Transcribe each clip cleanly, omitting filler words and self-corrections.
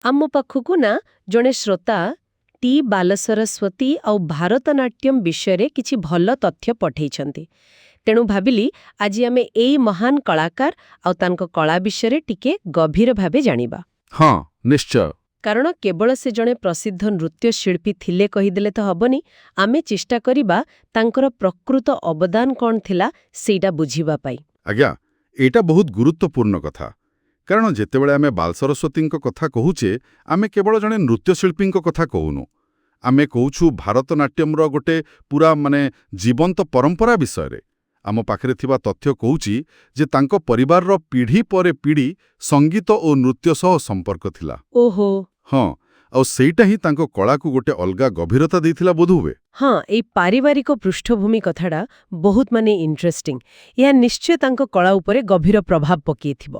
ଆମ ପାଖକୁ ନା ଜଣେ ଶ୍ରୋତା ଟି ବାଲସରସ୍ୱତୀ ଆଉ ଭାରତନାଟ୍ୟମ ବିଷୟରେ କିଛି ଭଲ ତଥ୍ୟ ପଠେଇଛନ୍ତି। ତେଣୁ ଭାବିଲି ଆଜି ଆମେ ଏଇ ମହାନ କଳାକାର ଆଉ ତାଙ୍କ କଳା ବିଷୟରେ ଟିକେ ଗଭୀର ଭାବେ ଜାଣିବା। ହଁ, ନିଶ୍ଚୟ। କାରଣ କେବଳ ସେ ଜଣେ ପ୍ରସିଦ୍ଧ ନୃତ୍ୟଶିଳ୍ପୀ ଥିଲେ କହିଦେଲେ ତ ହବନି। ଆମେ ଚେଷ୍ଟା କରିବା ତାଙ୍କର ପ୍ରକୃତ ଅବଦାନ କ'ଣ ଥିଲା ସେଇଟା ବୁଝିବା ପାଇଁ। ଆଜ୍ଞା, ଏଇଟା ବହୁତ ଗୁରୁତ୍ୱପୂର୍ଣ୍ଣ କଥା। କାରଣ ଯେତେବେଳେ ଆମେ ବାଲସରସ୍ୱତୀଙ୍କ କଥା କହୁଛେ, ଆମେ କେବଳ ଜଣେ ନୃତ୍ୟଶିଳ୍ପୀଙ୍କ କଥା କହୁନୁ। ଆମେ କହୁଛୁ ଭାରତନାଟ୍ୟମର ଗୋଟେ ପୁରା ଜୀବନ୍ତ ପରମ୍ପରା ବିଷୟରେ। ଆମ ପାଖରେ ଥିବା ତଥ୍ୟ କହୁଛି ଯେ ତାଙ୍କ ପରିବାରର ପିଢ଼ି ପରେ ପିଢ଼ି ସଙ୍ଗୀତ ଓ ନୃତ୍ୟ ସହ ସମ୍ପର୍କ ଥିଲା। ଓହୋ। ହଁ, ଆଉ ସେଇଟା ହିଁ ତାଙ୍କ କଳାକୁ ଗୋଟେ ଅଲଗା ଗଭୀରତା ଦେଇଥିଲା ବୋଧହୁଏ। ହଁ, ଏଇ ପାରିବାରିକ ପୃଷ୍ଠଭୂମି କଥାଟା ବହୁତ ଇଣ୍ଟରେଷ୍ଟିଂ। ଏହା ନିଶ୍ଚୟ ତାଙ୍କ କଳା ଉପରେ ଗଭୀର ପ୍ରଭାବ ପକାଇଥିବ।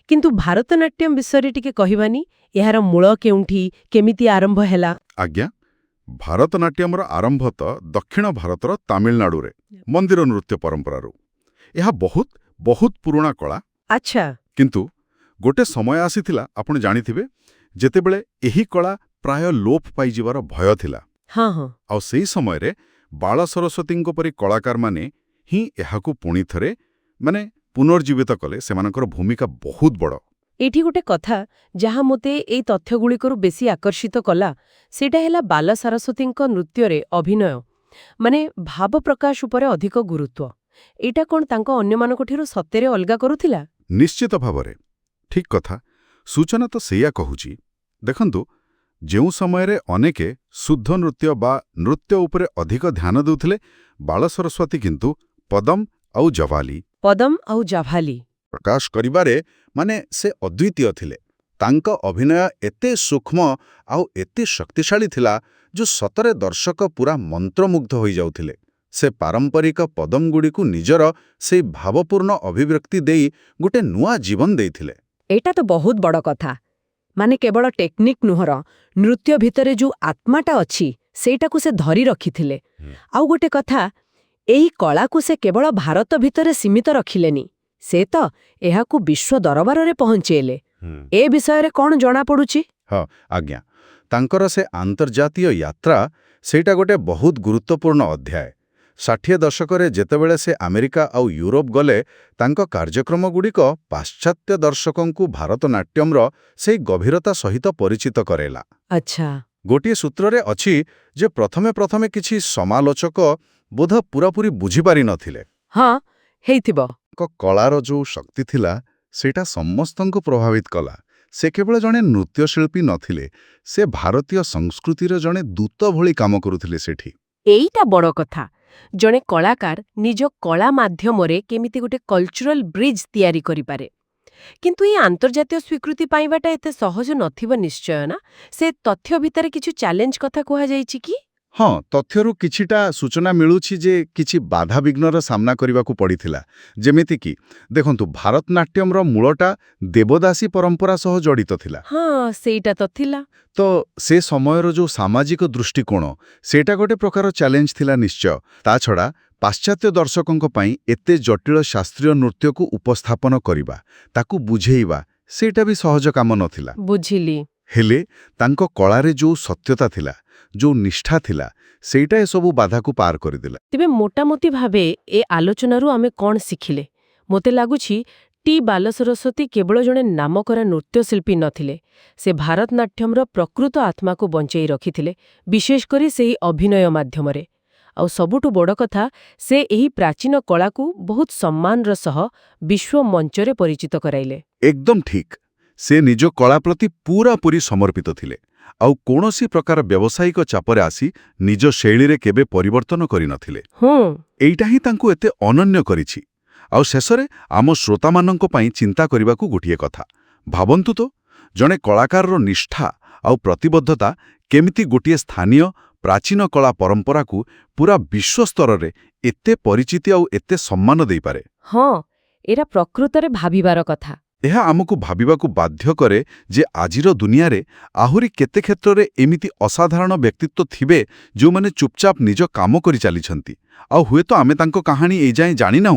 କିନ୍ତୁ ଭାରତନାଟ୍ୟମ ବିଷୟରେ ଟିକେ କହିବାନି, ଏହାର ମୂଳ କେଉଁଠି, କେମିତି ଆରମ୍ଭ ହେଲା? ଆଜ୍ଞା, ଭାରତନାଟ୍ୟମର ଆରମ୍ଭ ତ ଦକ୍ଷିଣ ଭାରତର ତାମିଲନାଡୁରେ ମନ୍ଦିର ନୃତ୍ୟ ପରମ୍ପରାରୁ। ଏହା ବହୁତ ବହୁତ ପୁରୁଣା କଳା। ଆଚ୍ଛା। କିନ୍ତୁ ଗୋଟେ ସମୟ ଆସିଥିଲା, ଆପଣ ଜାଣିଥିବେ, ଯେତେବେଳେ ଏହି କଳା ପ୍ରାୟ ଲୋପ ପାଇଯିବାର ଭୟ ଥିଲା। ହଁ ହଁ। ଆଉ ସେହି ସମୟରେ ବାଳ ସରସ୍ୱତୀଙ୍କ ପରି କଳାକାରମାନେ ହିଁ ଏହାକୁ ପୁଣି ଥରେ ପୁନର୍ଜୀବିତ କଲେ। ସେମାନଙ୍କର ଭୂମିକା ବହୁତ ବଡ଼। ଏଇଠି ଗୋଟେ କଥା ଯାହା ମୋତେ ଏଇ ତଥ୍ୟଗୁଡ଼ିକରୁ ବେଶୀ ଆକର୍ଷିତ କଲା, ସେଇଟା ହେଲା ବାଲ ସରସ୍ୱତୀଙ୍କ ନୃତ୍ୟରେ ଅଭିନୟ, ଭାବ ପ୍ରକାଶ ଉପରେ ଅଧିକ ଗୁରୁତ୍ୱ। ଏଇଟା କ'ଣ ତାଙ୍କ ଅନ୍ୟମାନଙ୍କଠାରୁ ସତରେ ଅଲଗା କରୁଥିଲା? ନିଶ୍ଚିତ ଭାବରେ। ଠିକ୍ କଥା। ସୂଚନା ତ ସେଇଆ କହୁଛି। ଦେଖନ୍ତୁ, ଯେଉଁ ସମୟରେ ଅନେକେ ଶୁଦ୍ଧ ନୃତ୍ୟ ବା ନୃତ୍ୟ ଉପରେ ଅଧିକ ଧ୍ୟାନ ଦେଉଥିଲେ, ବାଳ ସରସ୍ୱତୀ କିନ୍ତୁ ପଦମ୍ ଆଉ ଜଭାଲି ପ୍ରକାଶ କରିବାରେ ସେ ଅଦ୍ୱିତୀୟ ଥିଲେ। ତାଙ୍କ ଅଭିନୟ ଏତେ ସୂକ୍ଷ୍ମ ଆଉ ଏତେ ଶକ୍ତିଶାଳୀ ଥିଲା ଯେ ସତରେ ଦର୍ଶକ ପୁରା ମନ୍ତ୍ରମୁଗ୍ଧ ହୋଇଯାଉଥିଲେ। ସେ ପାରମ୍ପରିକ ପଦମଗୁଡ଼ିକୁ ନିଜର ସେଇ ଭାବପୂର୍ଣ୍ଣ ଅଭିବ୍ୟକ୍ତି ଦେଇ ଗୋଟେ ନୂଆ ଜୀବନ ଦେଇଥିଲେ। ଏଇଟା ତ ବହୁତ ବଡ଼ କଥା। କେବଳ ଟେକ୍ନିକ୍ ନୁହଁର, ନୃତ୍ୟ ଭିତରେ ଯୋଉ ଆତ୍ମାଟା ଅଛି ସେଇଟାକୁ ସେ ଧରି ରଖିଥିଲେ। ଆଉ ଗୋଟେ କଥା, ଏହି କଳାକୁ ସେ କେବଳ ଭାରତ ଭିତରେ ସୀମିତ ରଖିଲେନି, ସେ ତ ଏହାକୁ ବିଶ୍ୱ ଦରବାରରେ ପହଞ୍ଚେଇଲେ। ଏ ବିଷୟରେ କ'ଣ ଜଣାପଡ଼ୁଛି? ହଁ ଆଜ୍ଞା, ତାଙ୍କର ସେ ଆନ୍ତର୍ଜାତୀୟ ଯାତ୍ରା, ସେଇଟା ଗୋଟେ ବହୁତ ଗୁରୁତ୍ୱପୂର୍ଣ୍ଣ ଅଧ୍ୟାୟ। 60 ଦଶକରେ ଯେତେବେଳେ ସେ ଆମେରିକା ଆଉ ୟୁରୋପ ଗଲେ, ତାଙ୍କ କାର୍ଯ୍ୟକ୍ରମଗୁଡ଼ିକ ପାଶ୍ଚାତ୍ୟ ଦର୍ଶକଙ୍କୁ ଭାରତନାଟ୍ୟମର ସେଇ ଗଭୀରତା ସହିତ ପରିଚିତ କରେଇଲା। ଆଚ୍ଛା। ଗୋଟିଏ ସୂତ୍ରରେ ଅଛି ଯେ ପ୍ରଥମେ ପ୍ରଥମେ କିଛି ସମାଲୋଚକ ବୋଧ ପୂରାପୂରି ବୁଝିପାରି ନଥିଲେ। ହଁ, ହେଇଥିବ। କଳାର ଯୋଉ ଶକ୍ତି ଥିଲା, ସେଇଟା ସମସ୍ତଙ୍କୁ ପ୍ରଭାବିତ କଲା। ସେ କେବଳ ଜଣେ ନୃତ୍ୟଶିଳ୍ପୀ ନଥିଲେ, ସେ ଭାରତୀୟ ସଂସ୍କୃତିର ଜଣେ ଦୂତ ଭଳି କାମ କରୁଥିଲେ ସେଠି। ଏଇଟା ବଡ଼ କଥା। ଜଣେ କଳାକାର ନିଜ କଳା ମାଧ୍ୟମରେ କେମିତି ଗୋଟେ କଲଚରାଲ ବ୍ରିଜ୍ ତିଆରି କରିପାରେ। କିନ୍ତୁ ଏଇ ଆନ୍ତର୍ଜାତୀୟ ସ୍ୱୀକୃତି ପାଇବାଟା ଏତେ ସହଜ ନଥିବ ନିଶ୍ଚୟ ନା? ସେ ତଥ୍ୟ ଭିତରେ କିଛି ଚ୍ୟାଲେଞ୍ଜ କଥା କୁହାଯାଇଛି କି? ହଁ, ତଥ୍ୟରୁ କିଛିଟା ସୂଚନା ମିଳୁଛି ଯେ କିଛି ବାଧାବିଘ୍ନର ସାମ୍ନା କରିବାକୁ ପଡ଼ିଥିଲା। ଯେମିତିକି ଦେଖନ୍ତୁ, ଭାରତନାଟ୍ୟମର ମୂଳଟା ଦେବଦାସୀ ପରମ୍ପରା ସହ ଜଡ଼ିତ ଥିଲା। ହଁ, ସେଇଟା ତ ଥିଲା। ତ ସେ ସମୟର ଯୋଉ ସାମାଜିକ ଦୃଷ୍ଟିକୋଣ, ସେଇଟା ଗୋଟେ ପ୍ରକାର ଚ୍ୟାଲେଞ୍ଜ ଥିଲା ନିଶ୍ଚୟ। ତା ଛଡ଼ା ପାଶ୍ଚାତ୍ୟ ଦର୍ଶକଙ୍କ ପାଇଁ ଏତେ ଜଟିଳ ଶାସ୍ତ୍ରୀୟ ନୃତ୍ୟକୁ ଉପସ୍ଥାପନ କରିବା, ତାକୁ ବୁଝେଇବା, ସେଇଟା ବି ସହଜ କାମ ନଥିଲା। ବୁଝିଲି। ହେଲେ ତାଙ୍କ କଳାରେ ଯୋଉ ସତ୍ୟତା ଥିଲା, ଯୋଉ ନିଷ୍ଠା ଥିଲା, ସେଇଟା ଏସବୁ ବାଧାକୁ ପାର କରିଦେଲା। ତେବେ ମୋଟାମୋଟି ଭାବେ ଏ ଆଲୋଚନାରୁ ଆମେ କ'ଣ ଶିଖିଲେ? ମୋତେ ଲାଗୁଛି ଟି ବାଲସରସ୍ୱତୀ କେବଳ ଜଣେ ନାମକରା ନୃତ୍ୟଶିଳ୍ପୀ ନଥିଲେ। ସେ ଭାରତନାଟ୍ୟମର ପ୍ରକୃତ ଆତ୍ମାକୁ ବଞ୍ଚେଇ ରଖିଥିଲେ, ବିଶେଷ କରି ସେହି ଅଭିନୟ ମାଧ୍ୟମରେ। ଆଉ ସବୁଠୁ ବଡ଼ କଥା, ସେ ଏହି ପ୍ରାଚୀନ କଳାକୁ ବହୁତ ସମ୍ମାନର ସହ ବିଶ୍ୱ ମଞ୍ଚରେ ପରିଚିତ କରାଇଲେ। ଏକଦମ ଠିକ୍। ସେ ନିଜ କଳା ପ୍ରତି ପୂରାପୂରି ସମର୍ପିତ ଥିଲେ, ଆଉ କୌଣସି ପ୍ରକାର ବ୍ୟବସାୟିକ ଚାପରେ ଆସି ନିଜ ଶୈଳୀରେ କେବେ ପରିବର୍ତ୍ତନ କରିନଥିଲେ। ଏଇଟା ହିଁ ତାଙ୍କୁ ଏତେ ଅନନ୍ୟ କରିଛି। ଆଉ ଶେଷରେ ଆମ ଶ୍ରୋତାମାନଙ୍କ ପାଇଁ ଚିନ୍ତା କରିବାକୁ ଗୋଟିଏ କଥା। ଭାବନ୍ତୁ ତ, ଜଣେ କଳାକାରର ନିଷ୍ଠା ଆଉ ପ୍ରତିବଦ୍ଧତା କେମିତି ଗୋଟିଏ ସ୍ଥାନୀୟ ପ୍ରାଚୀନ କଳା ପରମ୍ପରାକୁ ପୁରା ବିଶ୍ୱସ୍ତରରେ ଏତେ ପରିଚିତି ଆଉ ଏତେ ସମ୍ମାନ ଦେଇପାରେ। ହଁ, ଏରା ପ୍ରକୃତରେ ଭାବିବାର କଥା। ଏହା ଆମକୁ ଭାବିବାକୁ ବାଧ୍ୟ କରେ ଯେ ଆଜିର ଦୁନିଆରେ ଆହୁରି କେତେ କ୍ଷେତ୍ରରେ ଏମିତି ଅସାଧାରଣ ବ୍ୟକ୍ତିତ୍ୱ ଥିବେ, ଯେଉଁମାନେ ଚୁପଚାପ ନିଜ କାମ କରି ଚାଲିଛନ୍ତି, ଆଉ ହୁଏତ ଆମେ ତାଙ୍କ କାହାଣୀ ଏଯାଏଁ ଜାଣିନାହୁଁ।